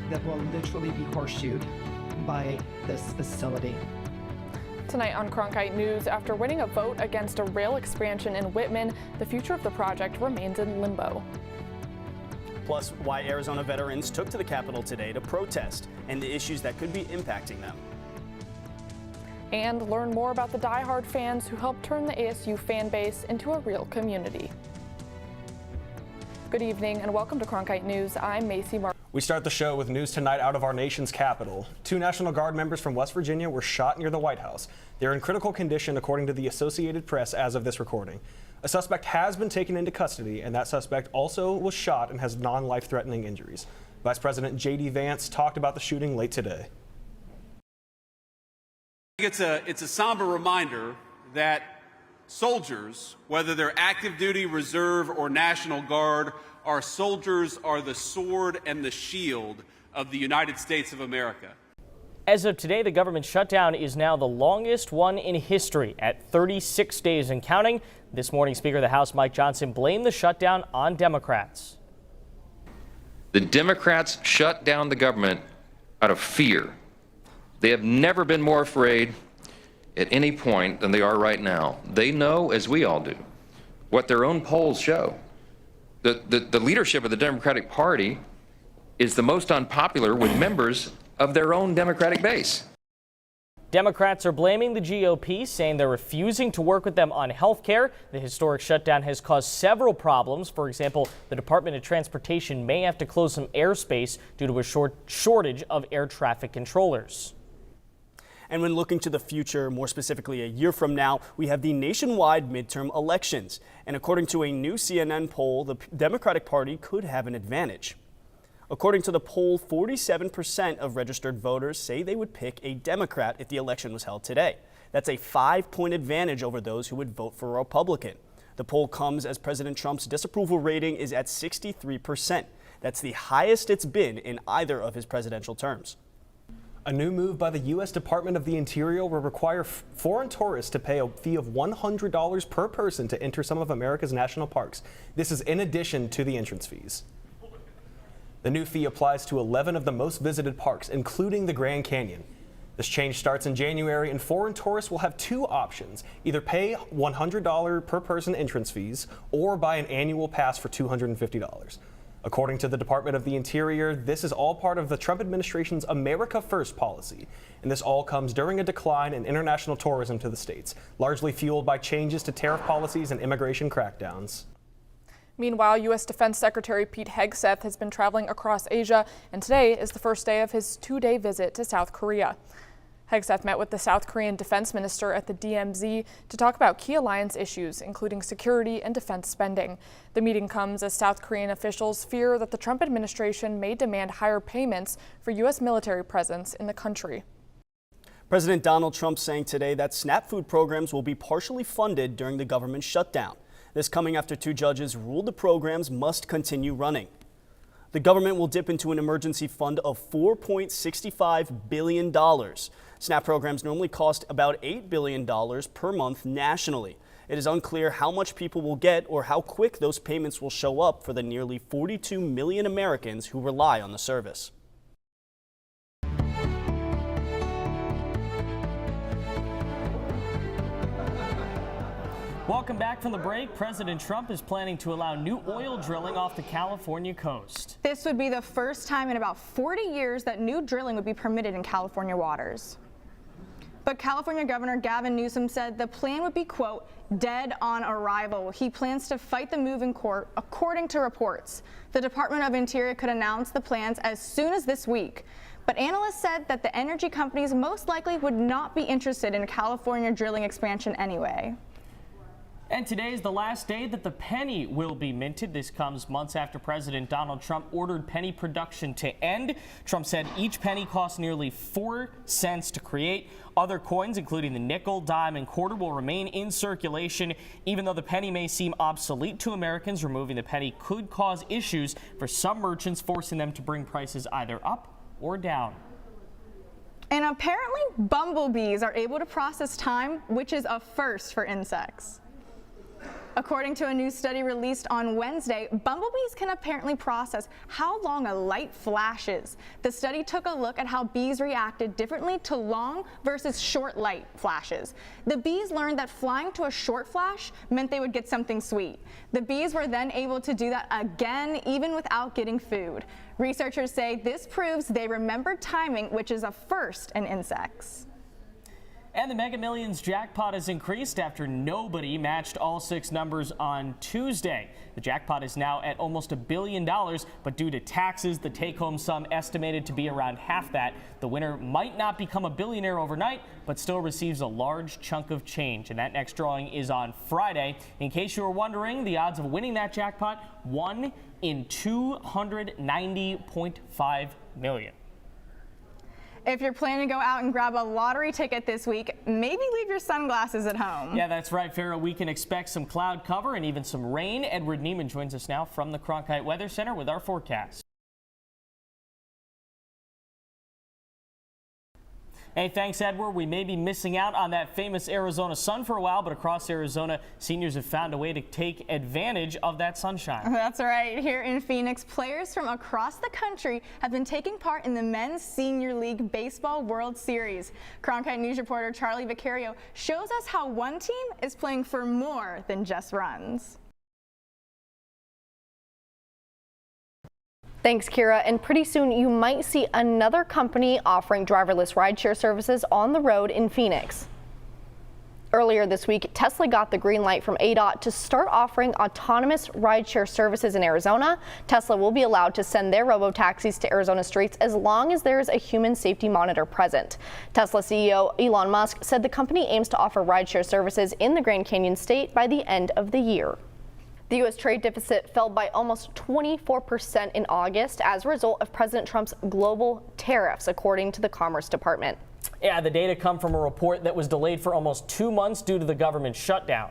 that will literally be horseshoed by this facility. Tonight on Cronkite News, after winning a vote against a rail expansion in Whitman, the future of the project remains in limbo. Plus, why Arizona veterans took to the Capitol today to protest and the issues that could be impacting them. And learn more about the diehard fans who helped turn the ASU fan base into a real community. Good evening and welcome to Cronkite News. I'm Macy Mark. We start the show with news tonight out of our nation's capital. 2 National Guard members from West Virginia were shot near the White House. They're in critical condition, according to the Associated Press, as of this recording. A suspect has been taken into custody, and that suspect also was shot and has non-life-threatening injuries. Vice President J.D. Vance talked about the shooting late today. It's a somber reminder that soldiers, whether they're active duty, reserve, or National Guard, our soldiers are the sword and the shield of the United States of America. As of today, the government shutdown is now the longest one in history at 36 days and counting. This morning, Speaker of the House Mike Johnson blamed the shutdown on Democrats. The Democrats shut down the government out of fear. They have never been more afraid at any point than they are right now. They know, as we all do, what their own polls show. The leadership of the Democratic Party is the most unpopular with members of their own Democratic base. Democrats are blaming the GOP, saying they're refusing to work with them on health care. The historic shutdown has caused several problems. For example, the Department of Transportation may have to close some airspace due to a shortage of air traffic controllers. And when looking to the future, more specifically a year from now, we have the nationwide midterm elections. And according to a new CNN poll, the Democratic Party could have an advantage. According to the poll, 47% of registered voters say they would pick a Democrat if the election was held today. That's a 5-point advantage over those who would vote for a Republican. The poll comes as President Trump's disapproval rating is at 63%. That's the highest it's been in either of his presidential terms. A new move by the U.S. Department of the Interior will require foreign tourists to pay a fee of $100 per person to enter some of America's national parks. This is in addition to the entrance fees. The new fee applies to 11 of the most visited parks, including the Grand Canyon. This change starts in January, and foreign tourists will have 2 options: either pay $100 per person entrance fees or buy an annual pass for $250. According to the Department of the Interior, this is all part of the Trump administration's America First policy, and this all comes during a decline in international tourism to the states, largely fueled by changes to tariff policies and immigration crackdowns. Meanwhile, U.S. Defense Secretary Pete Hegseth has been traveling across Asia, and today is the first day of his 2-day visit to South Korea. Hegseth met with the South Korean defense minister at the DMZ to talk about key alliance issues, including security and defense spending. The meeting comes as South Korean officials fear that the Trump administration may demand higher payments for U.S. military presence in the country. President Donald Trump saying today that SNAP food programs will be partially funded during the government shutdown. This coming after 2 judges ruled the programs must continue running. The government will dip into an emergency fund of $4.65 billion. SNAP programs normally cost about $8 billion per month nationally. It is unclear how much people will get or how quick those payments will show up for the nearly 42 million Americans who rely on the service. Welcome back from the break. President Trump is planning to allow new oil drilling off the California coast. This would be the first time in about 40 years that new drilling would be permitted in California waters. But California Governor Gavin Newsom said the plan would be, quote, dead on arrival. He plans to fight the move in court, according to reports. The Department of Interior could announce the plans as soon as this week. But analysts said that the energy companies most likely would not be interested in California drilling expansion anyway. And today is the last day that the penny will be minted. This comes months after President Donald Trump ordered penny production to end. Trump said each penny costs nearly 4 cents to create. Other coins, including the nickel, dime, and quarter, will remain in circulation. Even though the penny may seem obsolete to Americans, removing the penny could cause issues for some merchants, forcing them to bring prices either up or down. And apparently bumblebees are able to process time, which is a first for insects. According to a new study released on Wednesday, bumblebees can apparently process how long a light flashes. The study took a look at how bees reacted differently to long versus short light flashes. The bees learned that flying to a short flash meant they would get something sweet. The bees were then able to do that again, even without getting food. Researchers say this proves they remembered timing, which is a first in insects. And the Mega Millions jackpot has increased after nobody matched all 6 numbers on Tuesday. The jackpot is now at almost $1 billion, but due to taxes, the take-home sum estimated to be around half that. The winner might not become a billionaire overnight, but still receives a large chunk of change. And that next drawing is on Friday. In case you were wondering, the odds of winning that jackpot, 1 in 290.5 million. If you're planning to go out and grab a lottery ticket this week, maybe leave your sunglasses at home. Yeah, that's right, Farrah. We can expect some cloud cover and even some rain. Edward Neiman joins us now from the Cronkite Weather Center with our forecast. Hey, thanks, Edward. We may be missing out on that famous Arizona sun for a while, but across Arizona, seniors have found a way to take advantage of that sunshine. That's right. Here in Phoenix, players from across the country have been taking part in the Men's Senior League Baseball World Series. Cronkite News reporter Charlie Vicario shows us how one team is playing for more than just runs. Thanks, Kira. And pretty soon you might see another company offering driverless rideshare services on the road in Phoenix. Earlier this week, Tesla got the green light from ADOT to start offering autonomous rideshare services in Arizona. Tesla will be allowed to send their robo-taxis to Arizona streets as long as there is a human safety monitor present. Tesla CEO Elon Musk said the company aims to offer rideshare services in the Grand Canyon state by the end of the year. The U.S. trade deficit fell by almost 24% in August as a result of President Trump's global tariffs, according to the Commerce Department. Yeah, the data come from a report that was delayed for almost 2 months due to the government shutdown.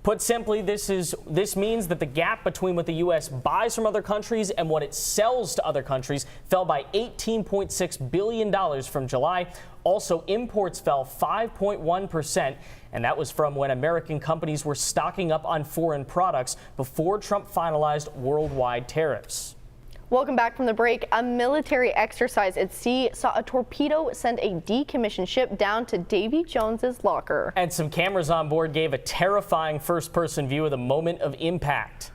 Put simply, this means that the gap between what the U.S. buys from other countries and what it sells to other countries fell by $18.6 billion from July. Also, imports fell 5.1%, and that was from when American companies were stocking up on foreign products before Trump finalized worldwide tariffs. Welcome back from the break. A military exercise at sea saw a torpedo send a decommissioned ship down to Davy Jones's locker. And some cameras on board gave a terrifying first-person view of the moment of impact.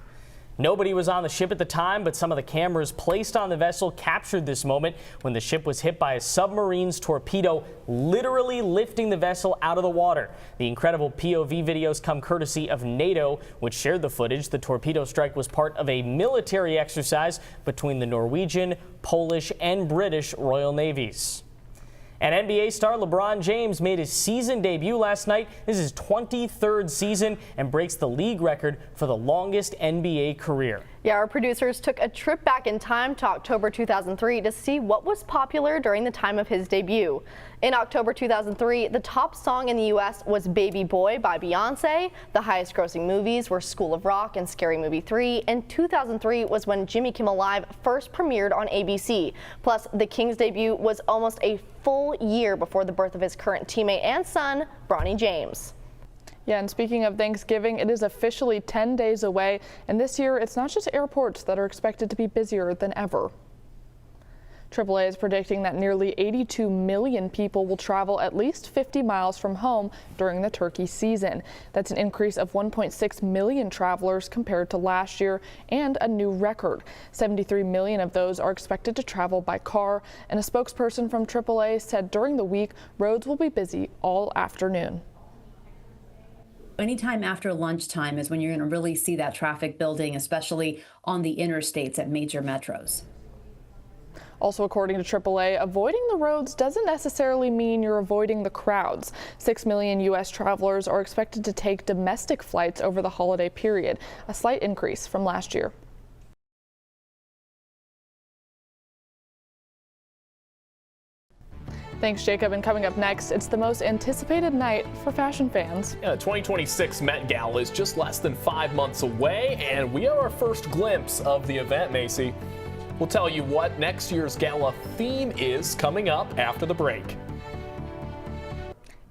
Nobody was on the ship at the time, but some of the cameras placed on the vessel captured this moment when the ship was hit by a submarine's torpedo, literally lifting the vessel out of the water. The incredible POV videos come courtesy of NATO, which shared the footage. The torpedo strike was part of a military exercise between the Norwegian, Polish, and British Royal Navies. And NBA star LeBron James made his season debut last night. This is his 23rd season and breaks the league record for the longest NBA career. Yeah, our producers took a trip back in time to October 2003 to see what was popular during the time of his debut. In October 2003, the top song in the U.S. was Baby Boy by Beyonce. The highest grossing movies were School of Rock and Scary Movie 3. And 2003 was when Jimmy Kimmel Live first premiered on ABC. Plus, the King's debut was almost a full year before the birth of his current teammate and son, Bronny James. Yeah, and speaking of Thanksgiving, it is officially 10 days away, and this year it's not just airports that are expected to be busier than ever. AAA is predicting that nearly 82 million people will travel at least 50 miles from home during the turkey season. That's an increase of 1.6 million travelers compared to last year and a new record. 73 million of those are expected to travel by car, and a spokesperson from AAA said during the week roads will be busy all afternoon. Anytime after lunchtime is when you're going to really see that traffic building, especially on the interstates at major metros. Also, according to AAA, avoiding the roads doesn't necessarily mean you're avoiding the crowds. 6 million U.S. travelers are expected to take domestic flights over the holiday period, a slight increase from last year. Thanks, Jacob. And coming up next, it's the most anticipated night for fashion fans. Yeah, the 2026 Met Gala is just less than 5 months away, and we have our first glimpse of the event, Macy. We'll tell you what next year's gala theme is coming up after the break.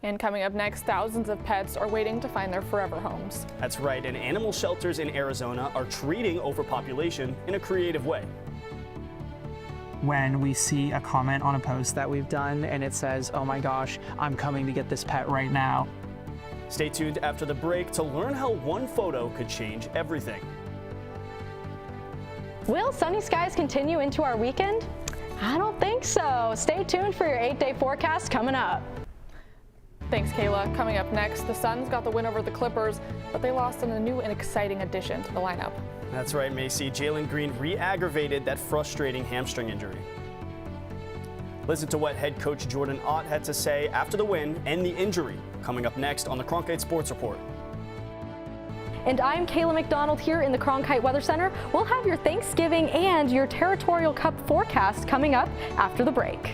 And coming up next, thousands of pets are waiting to find their forever homes. That's right, and animal shelters in Arizona are treating overpopulation in a creative way. When we see a comment on a post that we've done and it says, "Oh my gosh, I'm coming to get this pet right now." Stay tuned after the break to learn how one photo could change everything. Will sunny skies continue into our weekend? I don't think so. Stay tuned for your 8-day forecast coming up. Thanks, Kayla. Coming up next, the Suns got the win over the Clippers, but they lost in a new and exciting addition to the lineup. That's right, Macy. Jalen Green re-aggravated that frustrating hamstring injury. Listen to what head coach Jordan Ott had to say after the win and the injury. Coming up next on the Cronkite Sports Report. And I'm Kayla McDonald here in the Cronkite Weather Center. We'll have your Thanksgiving and your Territorial Cup forecast coming up after the break.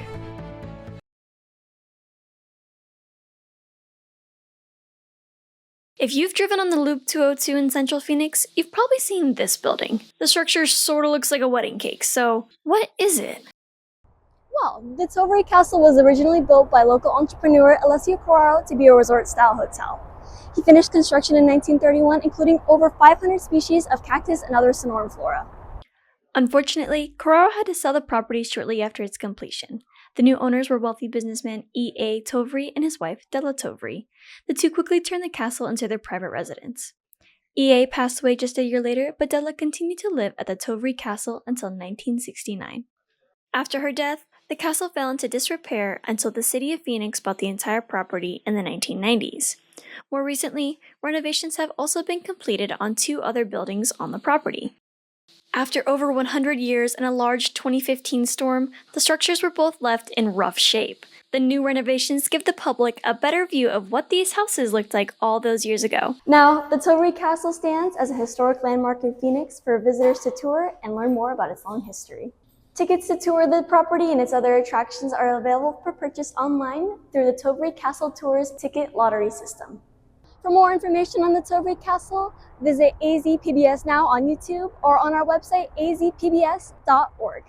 If you've driven on the Loop 202 in Central Phoenix, you've probably seen this building. The structure sort of looks like a wedding cake, so what is it? Well, the Tovary Castle was originally built by local entrepreneur Alessio Corraro to be a resort-style hotel. He finished construction in 1931, including over 500 species of cactus and other sonoran flora. Unfortunately, Corraro had to sell the property shortly after its completion. The new owners were wealthy businessman E.A. Tovary and his wife, Della Tovary. The two quickly turned the castle into their private residence. E.A. passed away just a year later, but Della continued to live at the Tovary Castle until 1969. After her death, the castle fell into disrepair until the city of Phoenix bought the entire property in the 1990s. More recently, renovations have also been completed on 2 other buildings on the property. After over 100 years and a large 2015 storm, the structures were both left in rough shape. The new renovations give the public a better view of what these houses looked like all those years ago. Now, the Tovary Castle stands as a historic landmark in Phoenix for visitors to tour and learn more about its long history. Tickets to tour the property and its other attractions are available for purchase online through the Tovary Castle Tours ticket lottery system. For more information on the Tovary Castle, visit AZPBS Now on YouTube or on our website azpbs.org.